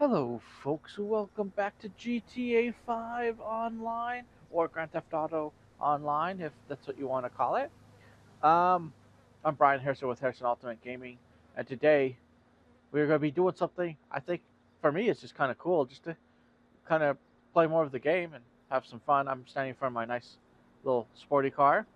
Hello, folks. Welcome back to GTA 5 Online, or Grand Theft Auto Online, if that's what you want to call it. Um, I'm Brian Harrison with Harrison Ultimate Gaming, and today we're going to be doing something I think for me it's just kind of cool, just to kind of play more of the game and have some fun. I'm standing in front of my nice little sporty car.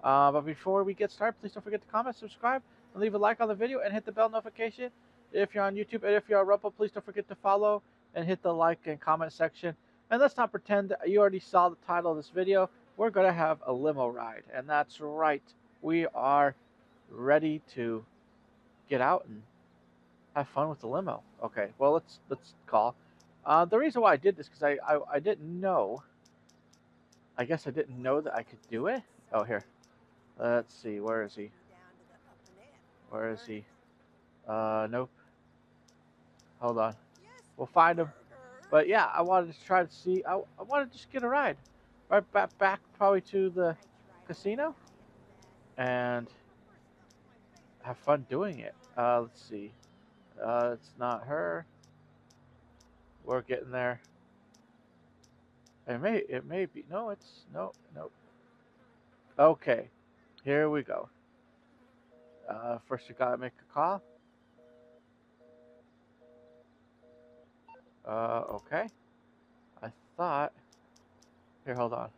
But before we get started, please don't forget to comment, subscribe, and leave a like on the video, and hit the bell notification if you're on YouTube. And if you're on Rumble, please don't forget to follow and hit the like and comment section. And let's not pretend that you already saw the title of this video. We're going to have a limo ride. And that's right. We are ready to get out and have fun with the limo. Okay, well, let's call. The reason why I did this because I didn't know. I guess I didn't know that I could do it. Oh, here. Let's see. Where is he? Where is he? Nope. Hold on. We'll find him. But yeah, I wanted to try to see. I wanted to just get a ride. Right back probably to the casino. And have fun doing it. Let's see. It's not her. We're getting there. It may be. No, it's, no, nope. Okay. Here we go. First you gotta make a call. Okay. I thought. Here, hold on.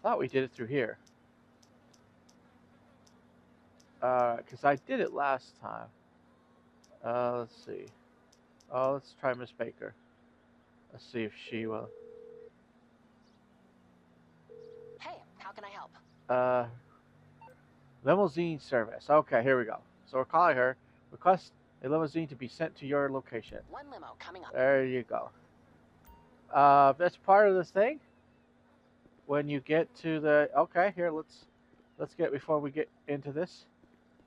Thought we did it through here. Because I did it last time. Let's see. Oh, let's try Miss Baker. Let's see if she will. Hey, how can I help? Uh, limousine service. Okay, here we go. So we're calling her. Request a limousine to be sent to your location. One limo coming up. There you go. That's part of this thing. When you get to the okay, here let's get before we get into this.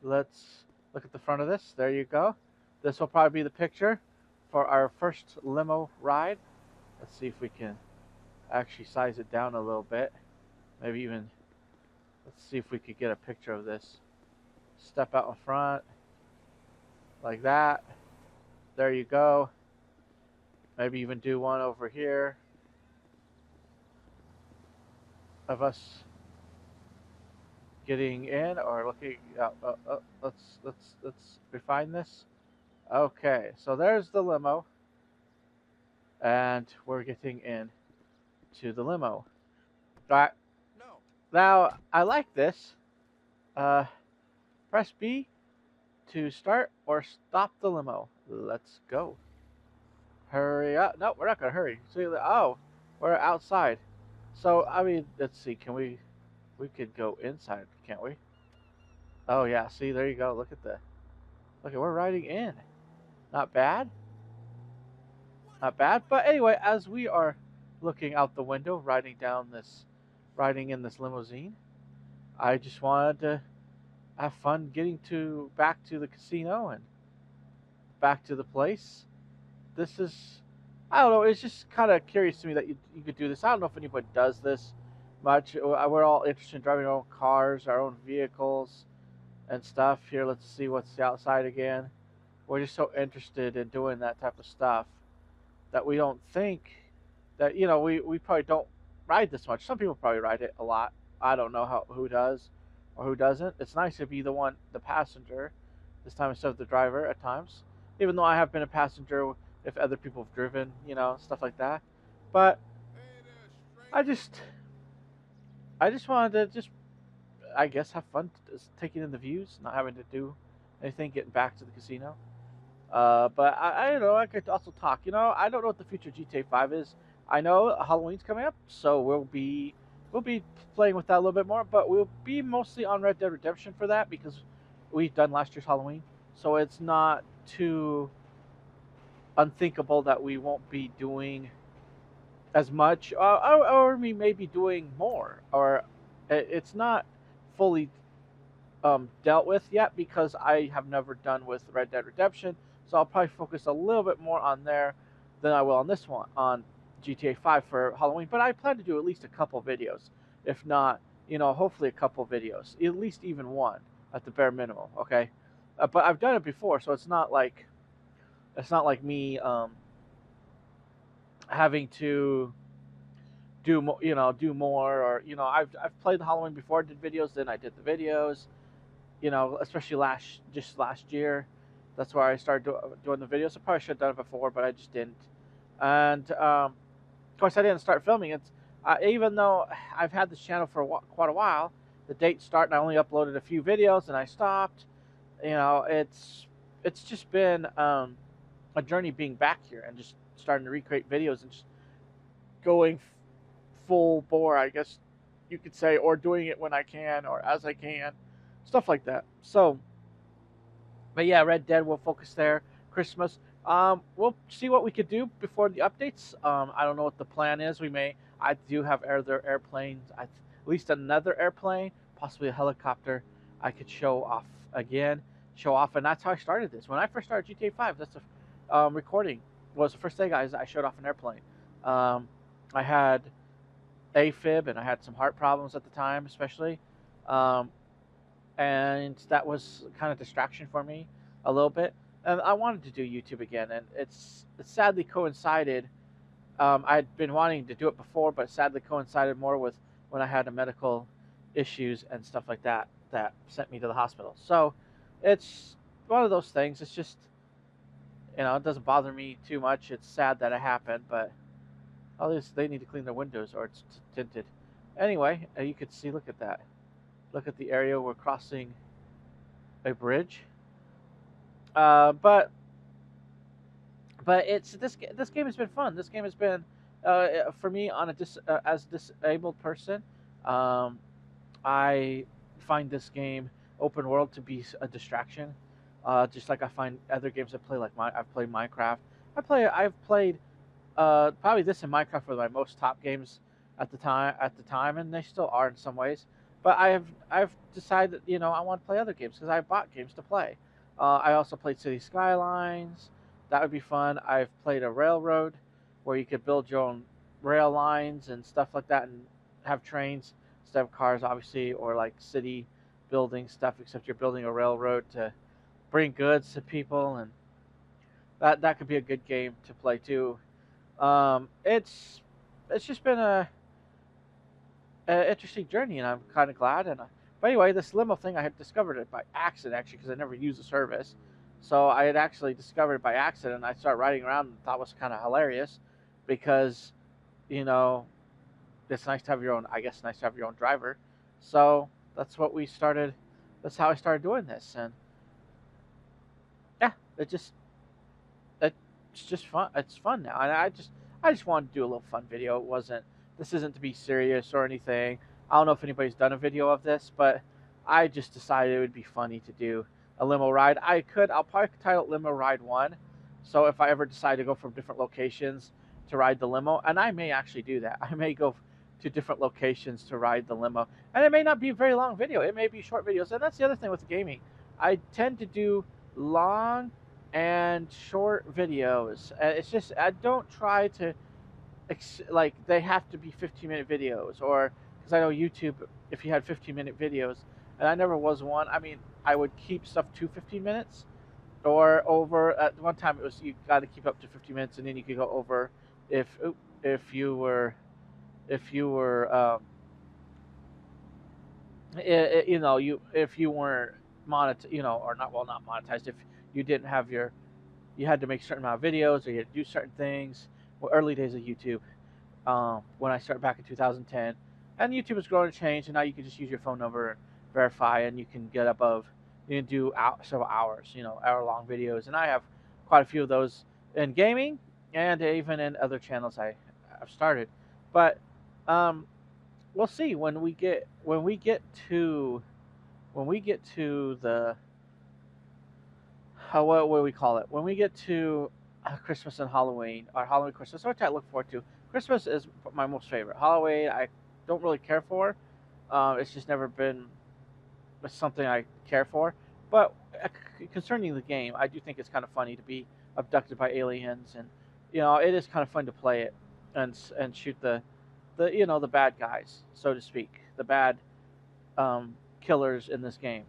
Let's look at the front of this. There you go. This will probably be the picture for our first limo ride. Let's see if we can actually size it down a little bit. Maybe even, let's see if we could get a picture of this. Step out in front, like that. There you go. Maybe even do one over here of us getting in or looking. Let's refine this. Okay, so there's the limo, and we're getting in to the limo. Right now, I like this. Uh, Press B to start or stop the limo. Let's go. Hurry up! No, we're not gonna hurry. See, oh, we're outside. So I mean, let's see. Can we? We could go inside, can't we? Oh yeah. See, there you go. Look at the. Look at we're riding in. Not bad. Not bad. But anyway, as we are looking out the window, riding in this limousine, I just wanted to have fun getting to back to the casino and back to the place. This is, I don't know, it's just kind of curious to me that you could do this. I don't know if anybody does this much. We're all interested in driving our own cars, our own vehicles, and stuff. Here, let's see what's outside again. We're just so interested in doing that type of stuff that we don't think that, we probably don't ride this much. Some people probably ride it a lot. I don't know who does or who doesn't. It's nice to be the passenger, this time instead of the driver at times. Even though I have been a passenger if other people have driven, stuff like that. But I just, I just wanted to just, I guess, have fun just taking in the views, not having to do anything, getting back to the casino. But I don't know. I could also talk. I don't know what the future GTA 5 is. I know Halloween's coming up, so we'll be playing with that a little bit more. But we'll be mostly on Red Dead Redemption for that because we've done last year's Halloween, so it's not too unthinkable that we won't be doing as much, or we may be doing more, or it's not fully dealt with yet because I have never done with Red Dead Redemption. So I'll probably focus a little bit more on there than I will on this one on GTA 5 for Halloween. But I plan to do at least a couple videos, if not, hopefully a couple videos, at least even one at the bare minimum. Okay, but I've done it before, so it's not like It's not like me having to do more, do more, or I've played Halloween before, did videos, then I did the videos, especially just last year. That's where I started doing the videos. I probably should have done it before, but I just didn't. And of course, I didn't start filming it. Even though I've had this channel for quite a while, the date start and I only uploaded a few videos and I stopped. It's just been a journey being back here and just starting to recreate videos and just going full bore, I guess you could say, or doing it when I can or as I can, stuff like that. So, but yeah, Red Dead. We'll focus there. Christmas. We'll see what we could do before the updates. I don't know what the plan is. We may. I do have other airplanes. At least another airplane, possibly a helicopter. I could show off again. Show off, and that's how I started this. When I first started GTA 5, that's the recording was the first thing, guys. I showed off an airplane. Um, I had AFib and I had some heart problems at the time, especially. Um, and that was kind of distraction for me a little bit. And I wanted to do YouTube again, and it sadly coincided. I'd been wanting to do it before, but sadly coincided more with when I had a medical issues and stuff like that that sent me to the hospital. So it's one of those things. It's just it doesn't bother me too much. It's sad that it happened, but at least they need to clean their windows or it's tinted. Anyway, you could see. Look at that. Look at the area we're crossing a bridge. But it's this game has been fun. This game has been for me on as a disabled person. Um, I find this game open world to be a distraction. Just like I find other games I play, like I've played Minecraft. I've played probably this and Minecraft were my most top games at the time, and they still are in some ways. But I've decided I want to play other games because I bought games to play. I also played City Skylines. That would be fun. I've played a railroad where you could build your own rail lines and stuff like that, and have trains instead of cars, obviously, or like city building stuff. Except you're building a railroad to bring goods to people, and that could be a good game to play too. It's just been a interesting journey, and I'm kind of glad. But anyway, this limo thing, I had discovered it by accident actually because I never used the service. So I had actually discovered it by accident. And I started riding around and thought it was kind of hilarious because you know it's nice to have your own. I guess nice to have your own driver. So that's what we started. That's how I started doing this, and yeah, it's just fun. It's fun now, and I just wanted to do a little fun video. It wasn't. This isn't to be serious or anything. I don't know if anybody's done a video of this, but I just decided it would be funny to do a limo ride. I'll probably title it Limo Ride One. So if I ever decide to go from different locations to ride the limo, and I may actually do that. I may go to different locations to ride the limo, and it may not be a very long video. It may be short videos, and that's the other thing with gaming. I tend to do long and short videos. It's just I don't try to like they have to be 15-minute videos, or because I know YouTube, if you had 15-minute videos, and I never was one. I mean, I would keep stuff to 15 minutes or over. At one time, it was you got to keep up to 50 minutes, and then you could go over if if you were if you were you if you weren't or not monetized, if you didn't have you had to make a certain amount of videos or you had to do certain things. Well, early days of YouTube, when I started back in 2010, and YouTube was growing and changed, and now you can just use your phone number and verify, and you can get above, you can do several hours, hour-long videos, and I have quite a few of those in gaming and even in other channels I've started, but we'll see when we get to the what do we call it? When we get to Christmas and Halloween, or Halloween, Christmas, what I look forward to. Christmas is my most favorite. Halloween, I don't really care for. It's just never been something I care for. But concerning the game, I do think it's kind of funny to be abducted by aliens, and it is kind of fun to play it and shoot the bad guys, so to speak, the bad killers in this game,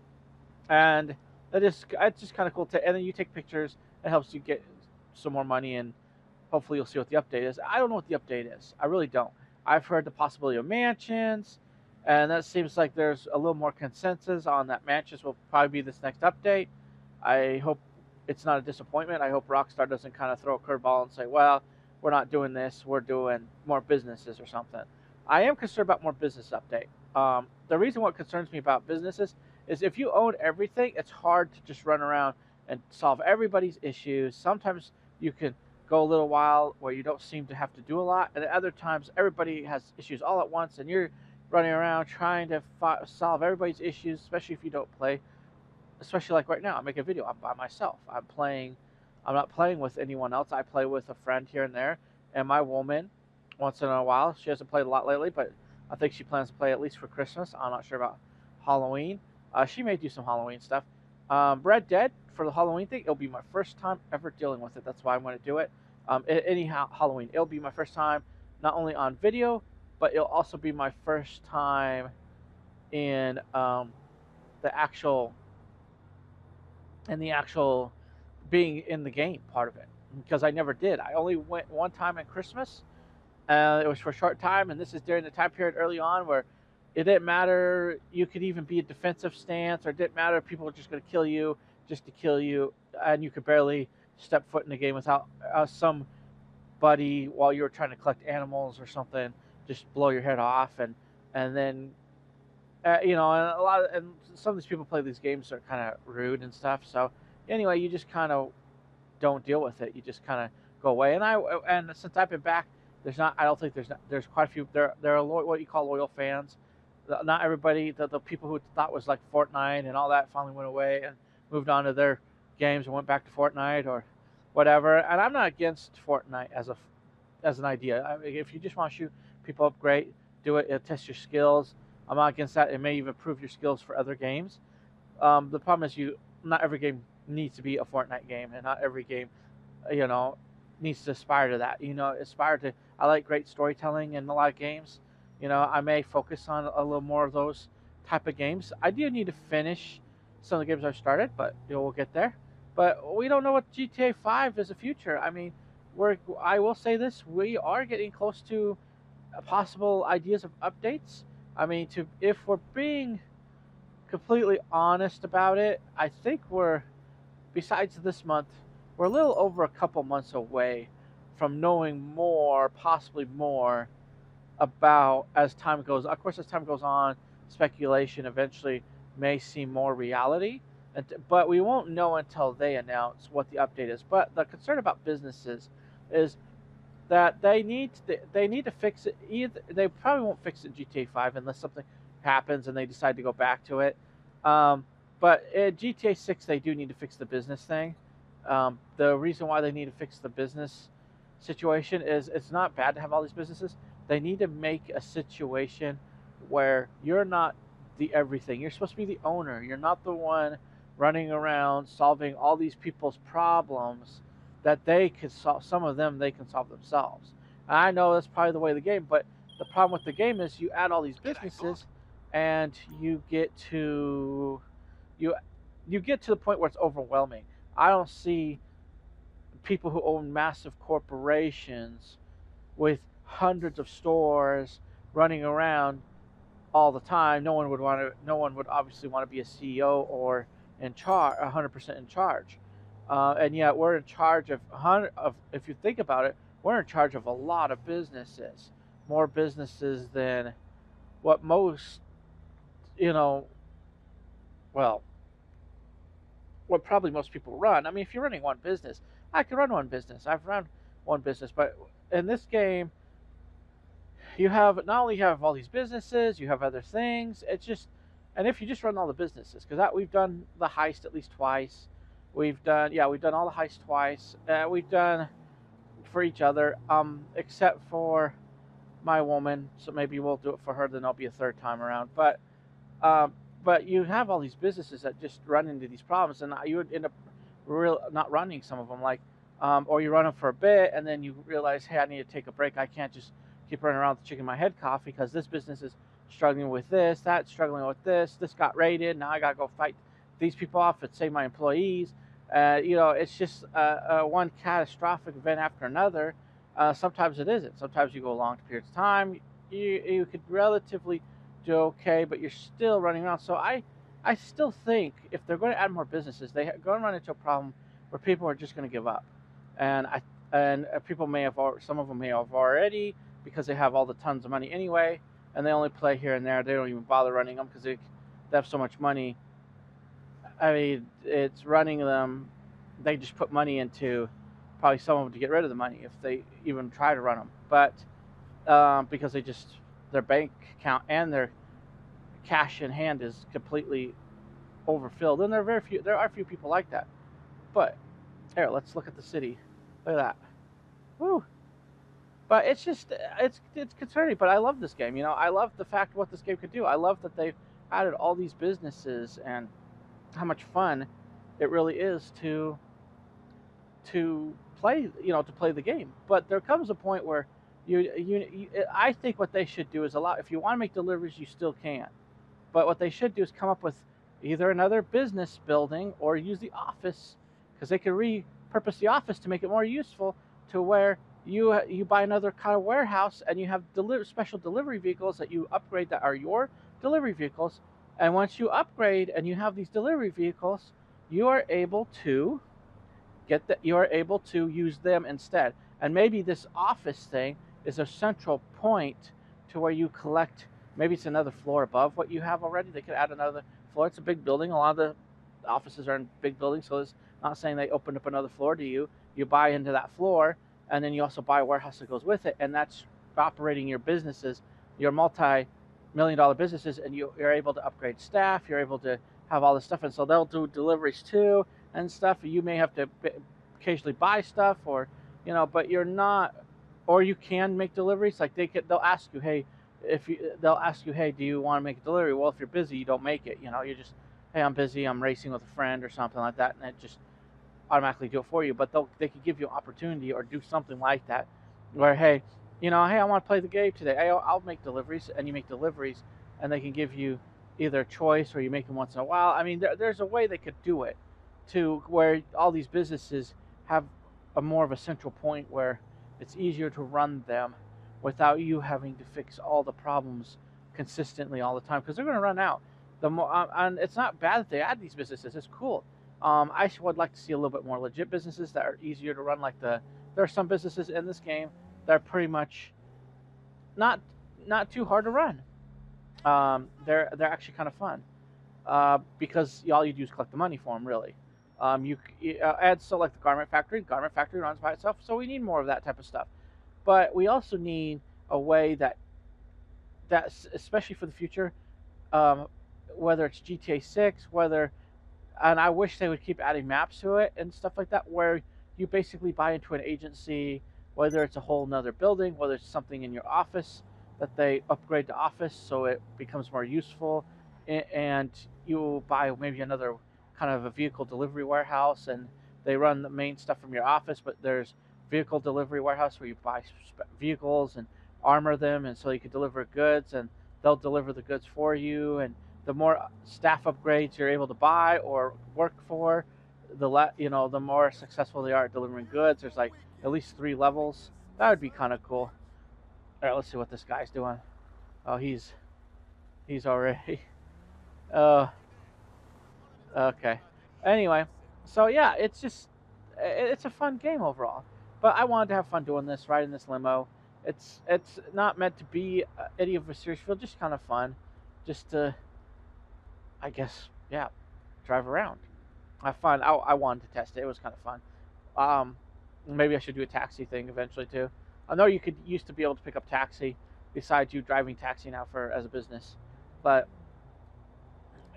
and it's just kind of cool to. And then you take pictures. It helps you get some more money, and hopefully you'll see what the update is. I don't know what the update is. I really don't. I've heard the possibility of mansions, and that seems like there's a little more consensus on that mansions will probably be this next update. I hope it's not a disappointment. I hope Rockstar doesn't kind of throw a curveball and say, well, we're not doing this, we're doing more businesses or something. I am concerned about more business update. The reason what concerns me about businesses is if you own everything, it's hard to just run around and solve everybody's issues. Sometimes you can go a little while where you don't seem to have to do a lot, and at other times everybody has issues all at once, and you're running around trying to solve everybody's issues, especially if you don't play. Especially like right now, I make a video. I'm by myself. I'm playing. I'm not playing with anyone else. I play with a friend here and there, and my woman, once in a while. She hasn't played a lot lately, but I think she plans to play at least for Christmas. I'm not sure about Halloween. She may do some Halloween stuff. Red Dead for the Halloween thing. It'll be my first time ever dealing with it. That's why I'm going to do it. Anyhow, Halloween. It'll be my first time, not only on video, but it'll also be my first time in the actual the actual being in the game part of it, because I never did. I only went one time at Christmas. It was for a short time, and this is during the time period early on where it didn't matter. You could even be a defensive stance, or it didn't matter if people were just going to kill you just to kill you, and you could barely step foot in the game without somebody while you were trying to collect animals or something just blow your head off, and then and and some of these people play these games that are kind of rude and stuff. So anyway, you just kind of don't deal with it. You just kind of go away. And since I've been back, I don't think there's quite a few. There are what you call loyal fans. Not everybody. The people who thought was like Fortnite and all that finally went away and moved on to their games and went back to Fortnite or whatever. And I'm not against Fortnite as an idea. I mean, if you just want to shoot people up, great. Do it. It'll test your skills. I'm not against that. It may even improve your skills for other games. The problem is not every game needs to be a Fortnite game, and not every game, you know, needs to aspire to that. I like great storytelling in a lot of games. I may focus on a little more of those type of games. I do need to finish some of the games I've started, but we'll get there. But we don't know what GTA 5 is the future. I mean, I will say this: we are getting close to possible ideas of updates. I mean, if we're being completely honest about it, I think besides this month, we're a little over a couple months away from knowing more, possibly more, about as time goes. Of course, as time goes on, speculation eventually may seem more reality, but we won't know until they announce what the update is. But the concern about businesses is that they need to fix it. Either they probably won't fix it in GTA 5 unless something happens and they decide to go back to it. But in GTA 6 they do need to fix the business thing. The reason why they need to fix the business situation is it's not bad to have all these businesses. They need to make a situation where you're not the everything. You're supposed to be the owner. You're not the one running around solving all these people's problems that they could solve. Some of them they can solve themselves. And I know that's probably the way of the game, but the problem with the game is you add all these businesses, and you get to the point where it's overwhelming. I don't see people who own massive corporations with hundreds of stores running around all the time. No one would obviously want to be a CEO or in charge, 100% in charge. And yet we're in charge of if you think about it, we're in charge of a lot of businesses, more businesses than what most, well, what probably most people run. I mean, if you're running one business, I could run one business. I've run one business, but in this game, you not only have all these businesses, you have other things. It's just, and if you just run all the businesses, because we've done the heist at least twice. We've done all the heists twice. We've done for each other, except for my woman. So maybe we'll do it for her. Then I'll be a third time around. But you have all these businesses that just run into these problems, and you would end up not running some of them, or you run them for a bit, and then you realize, hey, I need to take a break. I can't just keep running around with the chicken in my head cough because this business is struggling with this, that's struggling with this. This got raided. Now I gotta go fight these people off and save my employees. It's just one catastrophic event after another. Sometimes it isn't. Sometimes you go long periods of time. You could relatively do okay, but you're still running around. So I still think if they're going to add more businesses, they're going to run into a problem where people are just going to give up, and people may have some of them may have already because they have all the tons of money anyway, and they only play here and there. They don't even bother running them because they have so much money. I mean, it's running them. They just put money into probably some of them to get rid of the money if they even try to run them. But because their bank account and their cash in hand is completely overfilled, and there are few people like that. But here, let's look at the city. Look at that. Woo. But it's concerning. But I love this game. I love the fact of what this game could do. I love that they've added all these businesses and how much fun it really is to play to play the game. But there comes a point where I think what they should do is allow, if you want to make deliveries, you still can, but what they should do is come up with either another business building or use the office, because they could repurpose the office to make it more useful, to where you buy another kind of warehouse and you have special delivery vehicles that you upgrade that are your delivery vehicles. And once you upgrade and you have these delivery vehicles, you are able to you are able to use them instead. And maybe this office thing is a central point to where you collect. Maybe it's another floor above what you have already. They could add another floor. It's a big building. A lot of the offices are in big buildings, so it's not saying they opened up another floor to you. You buy into that floor, and then you also buy a warehouse that goes with it, and that's operating your businesses, your multi-million-dollar businesses, and you're able to upgrade staff. You're able to have all this stuff, and so they'll do deliveries too and stuff. You may have to occasionally buy stuff, or but you're not, or you can make deliveries. Like they'll ask you, hey, they'll ask you, hey, do you want to make a delivery? Well, if you're busy, you don't make it. You just, hey, I'm busy, I'm racing with a friend or something like that, and it just automatically do it for you. But they could give you an opportunity or do something like that, where hey, hey, I want to play the game today. Hey, I'll make deliveries, and you make deliveries, and they can give you either a choice or you make them once in a while. I mean, there's a way they could do it to where all these businesses have a more of a central point where it's easier to run them without you having to fix all the problems consistently all the time, because they're going to run out. The more and it's not bad that they add these businesses. It's cool. I would like to see a little bit more legit businesses that are easier to run. There are some businesses in this game that are pretty much not not too hard to run. They're actually kind of fun, because all you do is collect the money for them, really. You add, so like the garment factory. The garment factory runs by itself, so we need more of that type of stuff. But we also need a way that's especially for the future, um, whether it's GTA 6, and I wish they would keep adding maps to it and stuff like that, where you basically buy into an agency, whether it's a whole nother building, whether it's something in your office that they upgrade the office so it becomes more useful, and you buy maybe another kind of a vehicle delivery warehouse, and they run the main stuff from your office, but there's vehicle delivery warehouse where you buy vehicles and armor them, and so you can deliver goods, and they'll deliver the goods for you. And the more staff upgrades you're able to buy or work for, the more successful they are at delivering goods. There's like at least 3 levels. That would be kind of cool. All right, let's see what this guy's doing. Oh, he's already. Uh, okay. Anyway, so yeah, it's a fun game overall. But I wanted to have fun doing this, riding this limo. It's not meant to be any of a serious feel, just kind of fun, just to, I guess, yeah, drive around, have fun. I wanted to test it. It was kind of fun. Um, Maybe I should do a taxi thing eventually too. I know you could used to be able to pick up taxi, besides you driving taxi now for as a business, but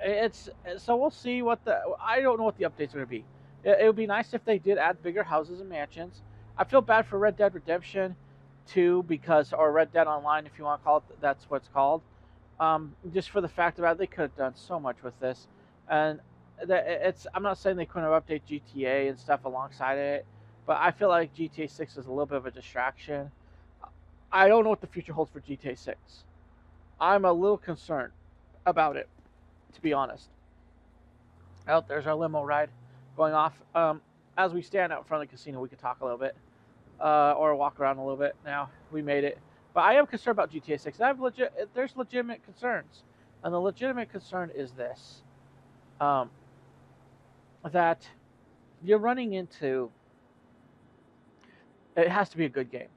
it's so we'll see what the I don't know what the updates are going to be. It would be nice if they did add bigger houses and mansions. I feel bad for Red Dead Redemption 2, because, or Red Dead Online, if you want to call it, that's what it's called. Just for the fact about it, they could have done so much with this, and I'm not saying they couldn't have updated GTA and stuff alongside it, but I feel like GTA 6 is a little bit of a distraction. I don't know what the future holds for GTA 6. I'm a little concerned about it, to be honest. Oh, there's our limo ride. going off. As we stand out in front of the casino, we could talk a little bit, or walk around a little bit. Now we made it, but I am concerned about GTA 6. There's legitimate concerns, and the legitimate concern is this: um, that you're running into. It has to be a good game.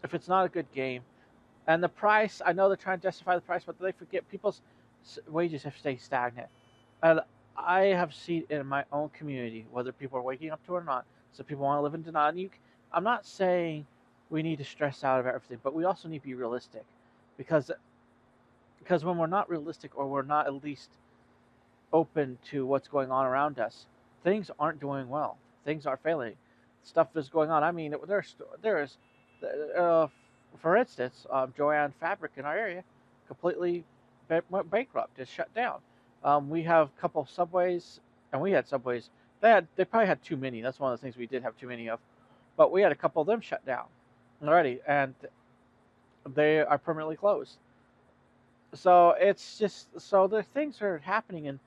If it's not a good game, and the price, I know they're trying to justify the price, but they forget people's wages have stayed stagnant. And I have seen in my own community, whether people are waking up to it or not, so people want to live in denial. I'm not saying we need to stress out about everything, but we also need to be realistic, because when we're not realistic, or we're not at least open to what's going on around us, things aren't doing well. Things are failing. Stuff is going on. I mean, there is, uh, for instance, Joanne Fabric in our area completely went bankrupt. It's shut down. We have a couple of subways, and we had subways. They probably had too many. That's one of the things we did have too many of. But we had a couple of them shut down already, and they are permanently closed. So it's just, so the things are happening,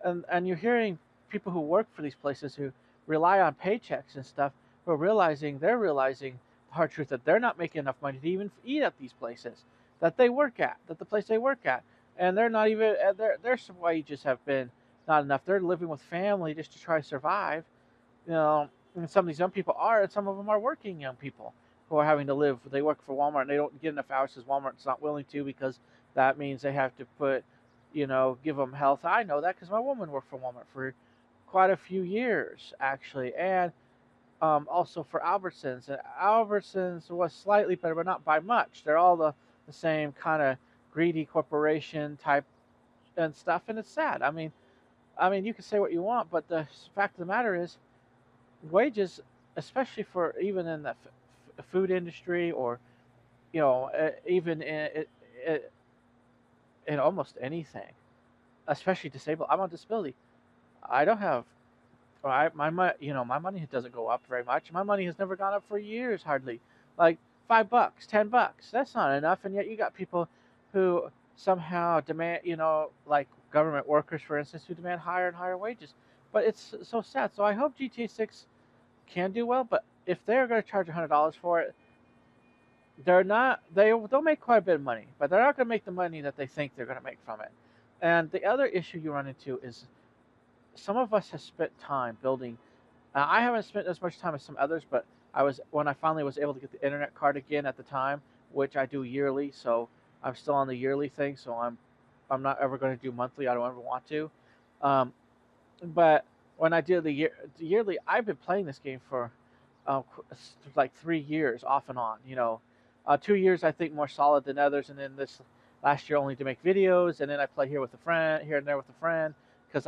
and you're hearing people who work for these places, who rely on paychecks and stuff, who are realizing the hard truth that they're not making enough money to even eat at these places that the place they work at, and they're not even their wages have been not enough. They're living with family just to try to survive. And some of these young people are, and some of them are working young people who are having to live. They work for Walmart, and they don't get enough hours because Walmart's not willing to, because that means they have to put, give them health. I know that because my woman worked for Walmart for quite a few years, actually, and also for Albertsons. And Albertsons was slightly better, but not by much. They're all the same kind of greedy corporation type and stuff, and it's sad. I mean, you can say what you want, but the fact of the matter is, wages, especially for even in the food industry, or even in almost anything, especially disabled. I'm on disability. I don't have. My money doesn't go up very much. My money has never gone up for years, hardly. Like $5, $10. That's not enough, and yet you got people who somehow demand, like government workers, for instance, who demand higher and higher wages. But it's so sad. So I hope GTA 6 can do well, but if they're going to charge $100 for it, they'll make quite a bit of money, but they're not going to make the money that they think they're going to make from it. And the other issue you run into is, some of us have spent time building. I haven't spent as much time as some others, but when I finally was able to get the internet card again at the time, which I do yearly, so I'm still on the yearly thing. So I'm not ever going to do monthly. I don't ever want to. Um, but when I did the yearly, I've been playing this game for uh, like 3 years off and on. 2 years I think more solid than others, and then this last year only to make videos, and then I play here and there with a friend, because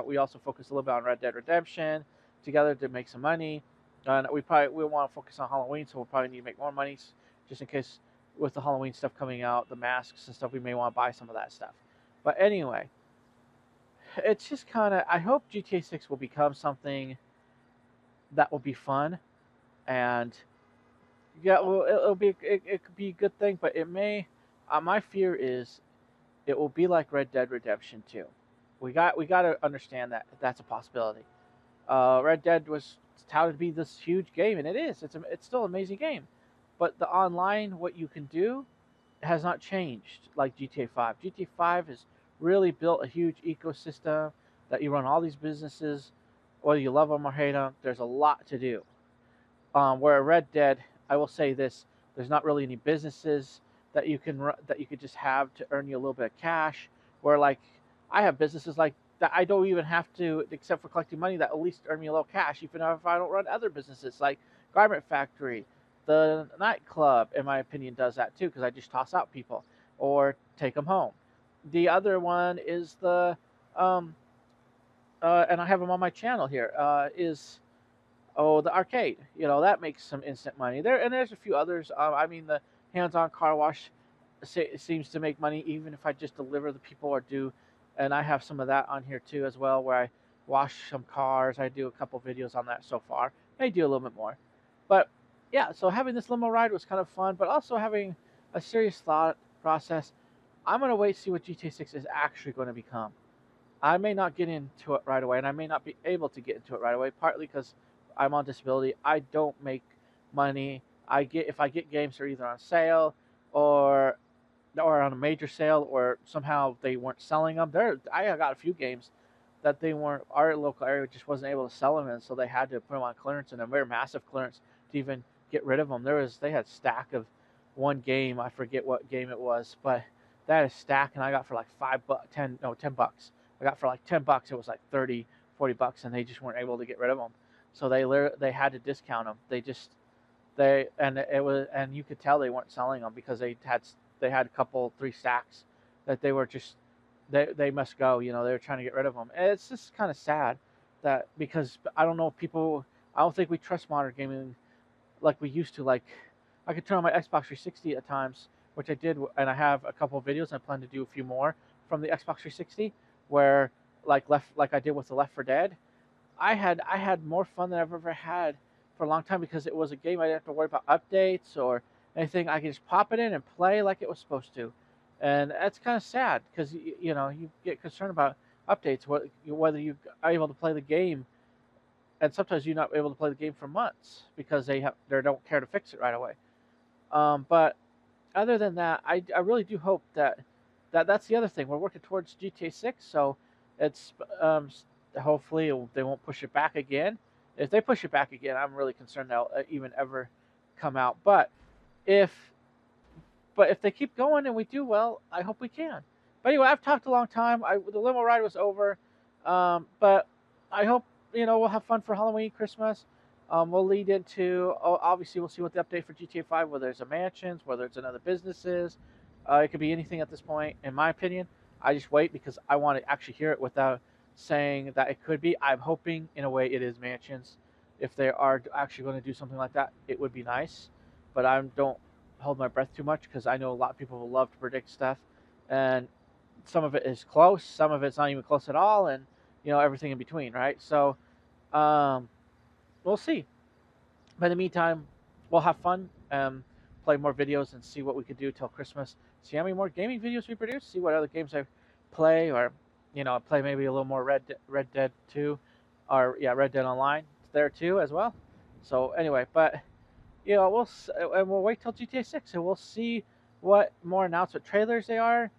we also focus a little bit on Red Dead Redemption together to make some money. And we want to focus on Halloween, so we'll probably need to make more money, just in case with the Halloween stuff coming out, the masks and stuff, we may want to buy some of that stuff. But anyway, it's just kind of, I hope GTA 6 will become something that will be fun, and yeah, well, it could be a good thing, but it may. My fear is it will be like Red Dead Redemption 2. We got to understand that that's a possibility. Red Dead was touted to be this huge game, and it is. It's still an amazing game, but the online, what you can do, has not changed like GTA 5. GTA 5 has really built a huge ecosystem that you run all these businesses, whether you love them or hate them. There's a lot to do. Where Red Dead, I will say this: there's not really any businesses that you could just have to earn you a little bit of cash. Where, like, I have businesses like that I don't even have to, except for collecting money, that at least earn me a little cash, even if I don't run other businesses like Garment Factory. The nightclub, in my opinion, does that too, because I just toss out people or take them home. The other one is um, and I have them on my channel here, is the arcade. That makes some instant money there, and there's a few others. I mean, the hands-on car wash seems to make money, even if I just deliver the people or do. And I have some of that on here too as well, where I wash some cars. I do a couple videos on that so far. I do a little bit more, but yeah. So having this limo ride was kind of fun, but also having a serious thought process. I'm gonna wait to see what GTA 6 is actually going to become. I may not get into it right away, and I may not be able to get into it right away. Partly because I'm on disability. I don't make money. I get if I get games, they're either on sale or on a major sale, or somehow they weren't selling them. I got a few games that they weren't our local area just wasn't able to sell them in, so they had to put them on clearance, and a very massive clearance to even get rid of them. They had a stack of one game. I forget what game it was, but they had a stack, and I got for like $10. I got for like $10. It was like 30, $40, and they just weren't able to get rid of them. So they had to discount them. They and it was and you could tell they weren't selling them because they had a couple 3 stacks that they were just they must go. They were trying to get rid of them. And it's just kind of sad that because I don't know if people. I don't think we trust modern gaming like we used to. Like I could turn on my Xbox 360 at times, which I did, and I have a couple of videos. I plan to do a few more from the Xbox 360, where like I did with the Left 4 Dead. I had more fun than I've ever had for a long time because it was a game I didn't have to worry about updates or anything. I could just pop it in and play like it was supposed to, and that's kind of sad because you get concerned about updates, whether you are able to play the game, and sometimes you're not able to play the game for months because they don't care to fix it right away. But other than that, I really do hope that's the other thing. We're working towards GTA 6, so it's hopefully they won't push it back again. If they push it back again, I'm really concerned they'll even ever come out. If if they keep going and we do well, I hope we can. But anyway, I've talked a long time. The limo ride was over, but I hope we'll have fun for Halloween, Christmas. We'll lead into obviously we'll see what the update for GTA 5, whether it's a mansions, whether it's another businesses. It could be anything at this point. In my opinion, I just wait because I want to actually hear it without saying that it could be. I'm hoping in a way it is mansions. If they are actually going to do something like that, it would be nice. But I don't hold my breath too much because I know a lot of people will love to predict stuff, and some of it is close, some of it's not even close at all, and everything in between, right? So um, we'll see. But in the meantime, we'll have fun, play more videos, and see what we could do till Christmas. See how many more gaming videos we produce. See what other games I play, or play maybe a little more Red Dead 2, or yeah, Red Dead Online there too as well. So anyway, but we'll wait till GTA 6, and we'll see what more announcement trailers they are.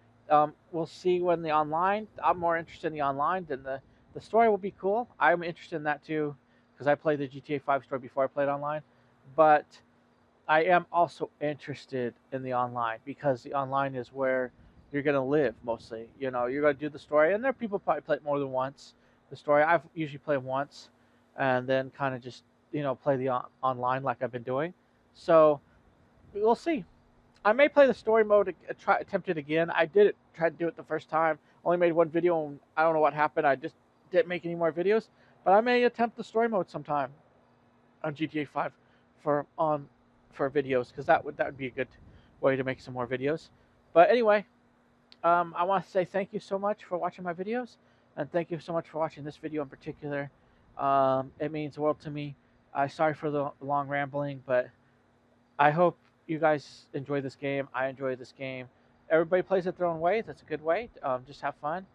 We'll see when the online. I'm more interested in the online than the story. Will be cool. I'm interested in that too because I played the GTA 5 story before I played online, but I am also interested in the online because the online is where you're gonna live mostly. You're gonna do the story, and there are people probably play it more than once. The story I've usually played once, and then kind of just play the online like I've been doing. So we'll see. I may play the story mode, attempt it again. I did it, tried to do it the first time. Only made one video, and I don't know what happened. I just didn't make any more videos. But I may attempt the story mode sometime on GTA 5 for on for videos because that would be a good way to make some more videos. But anyway, I want to say thank you so much for watching my videos, and thank you so much for watching this video in particular. It means the world to me. Sorry for the long rambling, but I hope you guys enjoy this game. I enjoy this game. Everybody plays it their own way. That's a good way. Just have fun.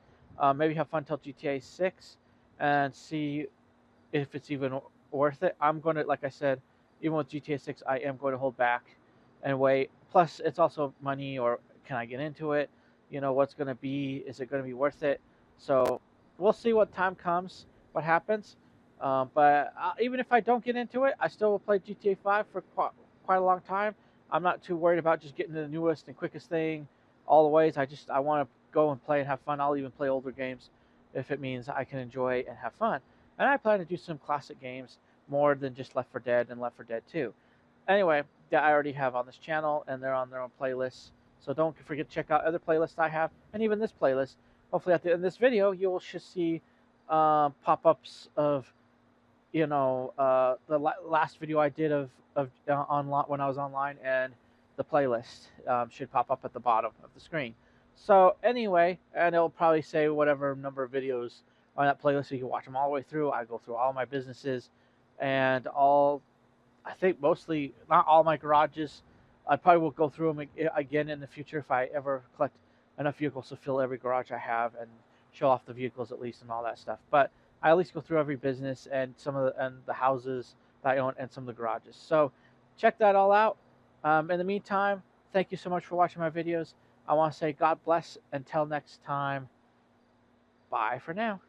Maybe have fun till GTA 6 and see if it's even worth it. I'm going to, like I said, even with GTA 6, I am going to hold back and wait. Plus, it's also money, or can I get into it? What's going to be? Is it going to be worth it? So we'll see what time comes, what happens. But even if I don't get into it, I still will play GTA 5 for quite a long time. I'm not too worried about just getting the newest and quickest thing all the ways. I want to go and play and have fun. I'll even play older games if it means I can enjoy and have fun. And I plan to do some classic games more than just Left 4 Dead and Left 4 Dead 2. Anyway, that I already have on this channel, and they're on their own playlists. So don't forget to check out other playlists I have, and even this playlist. Hopefully at the end of this video, you will just see pop-ups of the last video I did of online when I was online, and the playlist should pop up at the bottom of the screen. So anyway, and it'll probably say whatever number of videos on that playlist, so you can watch them all the way through. I go through all my businesses and I think mostly, not all my garages. I probably will go through them again in the future if I ever collect enough vehicles to fill every garage I have and show off the vehicles at least and all that stuff. But I at least go through every business and some of the houses that I own and some of the garages. So check that all out. In the meantime, thank you so much for watching my videos. I want to say God bless. Until next time, bye for now.